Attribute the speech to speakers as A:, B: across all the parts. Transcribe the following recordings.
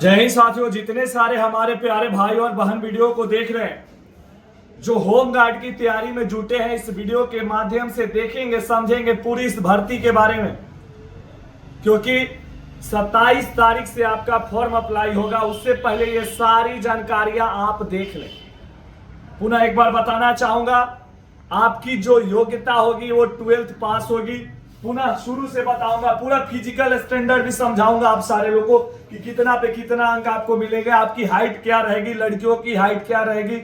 A: जय हिंद साथियों, जितने सारे हमारे प्यारे भाई और बहन वीडियो को देख रहे हैं, जो होम गार्ड की तैयारी में जुटे हैं, इस वीडियो के माध्यम से देखेंगे समझेंगे पूरी इस भर्ती के बारे में। क्योंकि 27 तारीख से आपका फॉर्म अप्लाई होगा, उससे पहले ये सारी जानकारियां आप देख लें। पुनः एक बार बताना चाहूंगा, आपकी जो योग्यता होगी वो 12th पास होगी। पुनः शुरू से बताऊंगा, पूरा फिजिकल स्टैंडर्ड भी समझाऊंगा आप सारे लोगों को कि कितना पे कितना अंक आपको मिलेगा, आपकी हाइट क्या रहेगी, लड़कियों की हाइट क्या रहेगी,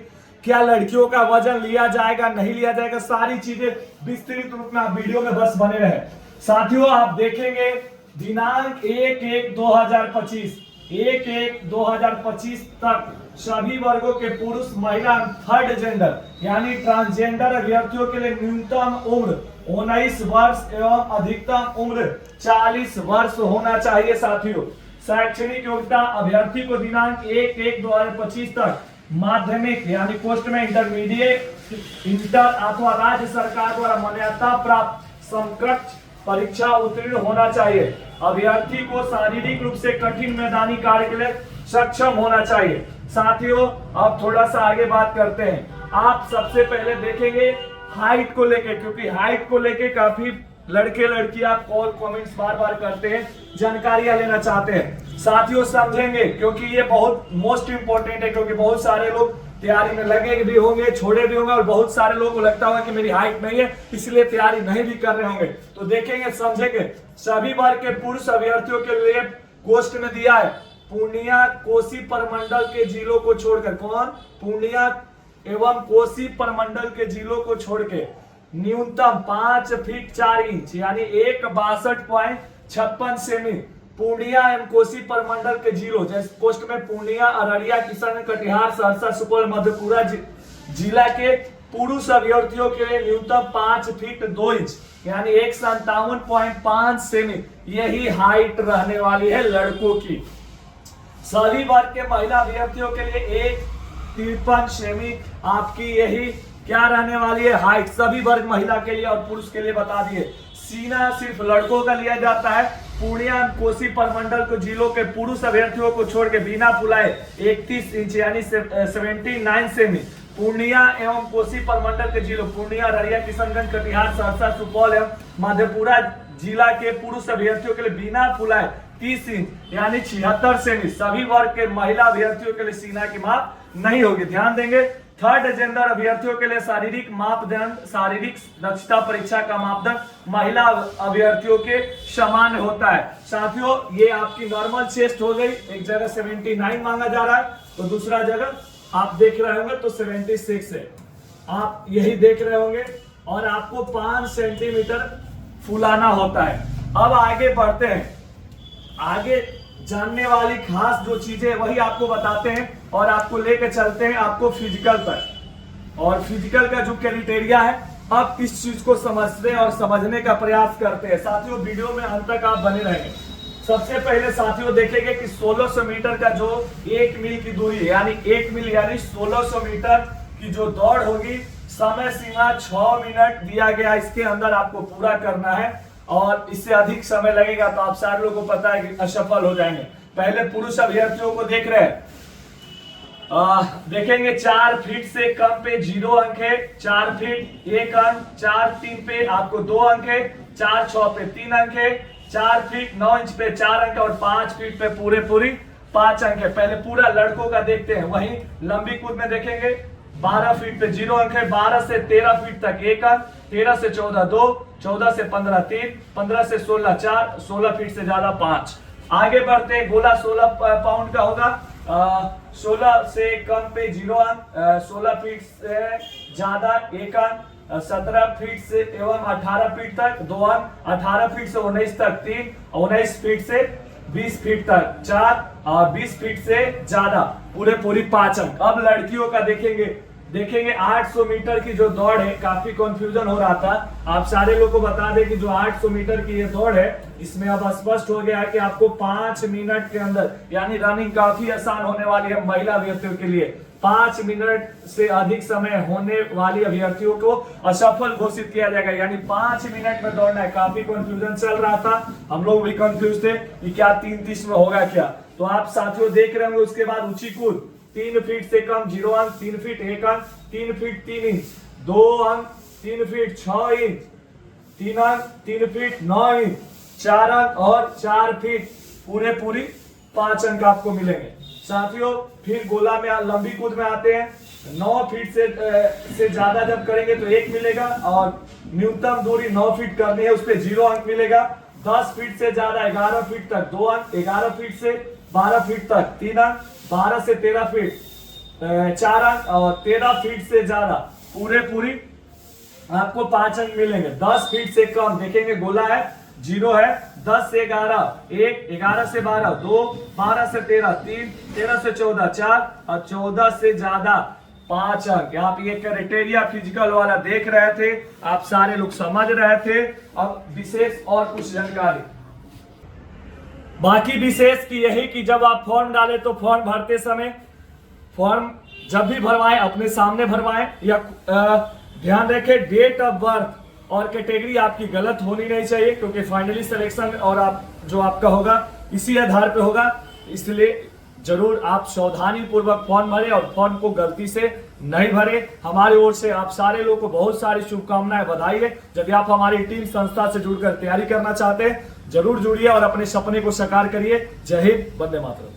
A: क्या लड़कियों का वजन लिया जाएगा नहीं लिया जाएगा, सारी चीजें विस्तृत रूप में आप वीडियो में बस बने रहे। साथियों, आप देखेंगे दिनांक 1/1/2025 तक सभी वर्गों के पुरुष महिला थर्ड जेंडर यानी ट्रांसजेंडर अभ्यर्थियों के लिए न्यूनतम उम्र 19 वर्ष एवं अधिकतम उम्र 40 वर्ष होना चाहिए। साथियों, शैक्षणिक योग्यता अभ्यर्थी को दिनांक 1/1/2025 तक माध्यमिक यानी पोस्ट में इंटरमीडिएट, इंटर अथवा राज्य सरकार द्वारा मान्यता प्राप्त समकक्ष परीक्षा उत्तीर्ण होना चाहिए। अभ्यर्थी को शारीरिक रूप से कठिन मैदानी कार्य के लिए सक्षम होना चाहिए। साथियों, अब थोड़ा सा आगे बात करते हैं। आप सबसे पहले देखेंगे हाइट को लेके, क्योंकि हाइट को लेके काफी लड़के लड़कियां कॉल कमेंट्स बार बार करते हैं, जानकारियां लेना चाहते हैं। साथियों, समझेंगे क्योंकि ये बहुत मोस्ट इंपॉर्टेंट है, क्योंकि बहुत सारे लोग तैयारी में लगे भी होंगे, छोड़े भी होंगे, और बहुत सारे लोगों को लगता होगा कि मेरी हाइट नहीं है इसलिए तैयारी नहीं भी कर रहे होंगे। तो देखेंगे समझेंगे, सभी वर्ग के पुरुष अभ्यर्थियों के लिए पोस्ट में दिया है पूर्णिया कोसी प्रमंडल के जिलों को छोड़कर, कौन? पूर्णिया एवं कोसी प्रमंडल के जिलों को छोड़ के न्यूनतम 5 फीट 4 इंच यानी 162.56 सेमी पूर्णिया एवं कोसी प्रमंडल के जिलों, जैसे पोस्ट में पूर्णिया, अररिया, किशनगंज, कटिहार, सहरसा, सुपौल, मधेपुरा जिला के पुरुष अभ्यर्थियों के लिए न्यूनतम 5 फीट 2 इंच यानी 157.5 सेमी यही हाइट रहने वाली है लड़कों की। सभी वर्ग के महिला अभ्यर्थियों के लिए 153 सेमी आपकी यही क्या रहने वाली है हाइट, सभी वर्ग महिला के लिए और पुरुष के लिए बता दिए। सीना सिर्फ लड़कों का लिया जाता है। पूर्णिया कोसी प्रमंडल के जिलों के पुरुष अभ्यर्थियों को छोड़ के बिना फुलाए 31 इंच यानी 79 सेमी पूर्णिया एवं कोसी प्रमंडल के जिलों पूर्णिया, अररिया, किशनगंज, कटिहार, सहरसा, सुपौल एवं मधेपुरा जिला के पुरुष अभ्यर्थियों के लिए बिना फुलाए 30 इंच यानी 76 सेमी सभी वर्ग के महिला अभ्यर्थियों के लिए सीना की माप नहीं होगी। ध्यान देंगे, थर्ड जेंडर अभ्यर्थियों के लिए शारीरिक मापदंड, शारीरिक दक्षता परीक्षा का मापदंड महिला अभ्यर्थियों के समान होता है। साथियों, ये आपकी नॉर्मल चेस्ट हो गई, एक जगह 79 मांगा जा रहा है तो दूसरा जगह आप देख रहे होंगे तो 76 है, आप यही देख रहे होंगे, और आपको 5 सेंटीमीटर फुलाना होता है। अब आगे बढ़ते हैं, आगे जानने वाली खास जो चीजें वही आपको बताते हैं और आपको लेकर चलते हैं आपको फिजिकल तक। और फिजिकल का जो क्राइटेरिया है, अब इस चीज को समझते हैं और समझने का प्रयास करते हैं। साथियों, वीडियो में अंत तक आप बने रहेंगे। सबसे पहले साथियों देखेंगे कि 1600 मीटर का जो 1 मील की दूरी है यानी 1 मील यानी 1600 मीटर की जो दौड़ होगी, समय सीमा 6 मिनट दिया गया, इसके अंदर आपको पूरा करना है और इससे अधिक समय लगेगा तो आप सारे लोगों को पता है कि असफल हो जाएंगे। पहले पुरुष अभ्यर्थियों को देख रहे हैं, देखेंगे 4 फीट से कम पे 0 अंक है, 4 फीट 1 अंक, 4-3 पे आपको 2 अंक है, 4-6 पे 3 अंक है, 4 फीट 9 इंच पे 4 अंक और 5 फीट पे पूरी 5 अंक है। पहले पूरा लड़कों का देखते हैं। वहीं लंबी कूद में देखेंगे 12 फीट पे 0 अंक है, 12 से 13 फीट तक 1 अंक, 13 से 14 2, 14 से 15 3, 15 से 16 4, 16 फीट से ज्यादा 5। आगे बढ़ते हैं, गोला 16 पाउंड का होगा, 16 से कम पे 0 अंक, 16 फीट से ज्यादा 1 अंक, 17 फीट से एवं 18 फीट तक 2 अंक, 18 फीट से 19 तक 3, 19 फीट से 20 फीट तक 4 और 20 फीट से ज्यादा पूरी 5 अंक। अब लड़कियों का देखेंगे 800 मीटर की जो दौड़ है, काफी कंफ्यूजन हो रहा था, आप सारे लोगों को बता दें कि जो 800 मीटर की ये दौड़ है इसमें अब स्पष्ट हो गया है कि आपको 5 मिनट के अंदर, यानी रनिंग काफी आसान होने वाली है महिला अभ्यर्थियों के लिए। 5 मिनट से अधिक समय होने वाली अभ्यर्थियों को असफल घोषित किया जाएगा, यानी 5 मिनट में दौड़ना है। काफी कंफ्यूजन चल रहा था, हम लोग भी कंफ्यूज थे कि क्या 3:30 में होगा क्या। तो आप साथियों देख रहे होंगे। उसके बाद ऊंची कूद 3 फीट से कम 0 अंक, 3 फीट 1 अंक, 3 फीट 3 इंच 2 अंक, 3 फीट 6 इंच 3 अंक, 3 फीट 9 इंच 4 अंक और 4 फीट पूरी 5 अंक आपको मिलेंगे। साथियों फिर गोला में लंबी कूद में आते हैं। 9 फीट से ज्यादा जब करेंगे तो 1 मिलेगा, और न्यूनतम दूरी 9 फीट करनी है, उस पर 0 अंक मिलेगा। 10 फीट से ज्यादा 11 फीट तक 2 अंक, 11 फीट से 12 फीट तक 3 अंक, 12 से 13 फीट 4 अंक, और 13 फीट से ज्यादा पूरी आपको 5 अंक मिलेंगे। 10 फीट से कम देखेंगे गोला है 0 है, 10 से 11 1, 11 से 12 2, 12 से 13 3, 13 से 14 4, और 14 से ज्यादा 5 अंक। आप ये क्राइटेरिया फिजिकल वाला देख रहे थे, आप सारे लोग समझ रहे थे। अब विशेष और कुछ जानकारी बाकी विशेष की यही कि जब आप फॉर्म डालें तो फॉर्म भरते समय फॉर्म जब भी भरवाएं अपने सामने भरवाएं, या ध्यान रखें डेट ऑफ बर्थ और कैटेगरी आपकी गलत होनी नहीं चाहिए, क्योंकि फाइनली सिलेक्शन और आप जो आपका होगा इसी आधार पे होगा। इसलिए जरूर आप सावधानी पूर्वक फॉर्म भरें और फॉर्म को गलती से नहीं भरें। हमारी ओर से आप सारे लोगों को बहुत सारी शुभकामनाएं, बधाई है। यदि आप हमारी टीम संस्था से जुड़कर तैयारी करना चाहते हैं जरूर जुड़िए और अपने सपने को साकार करिए। जय हिंद, वंदे मातरम।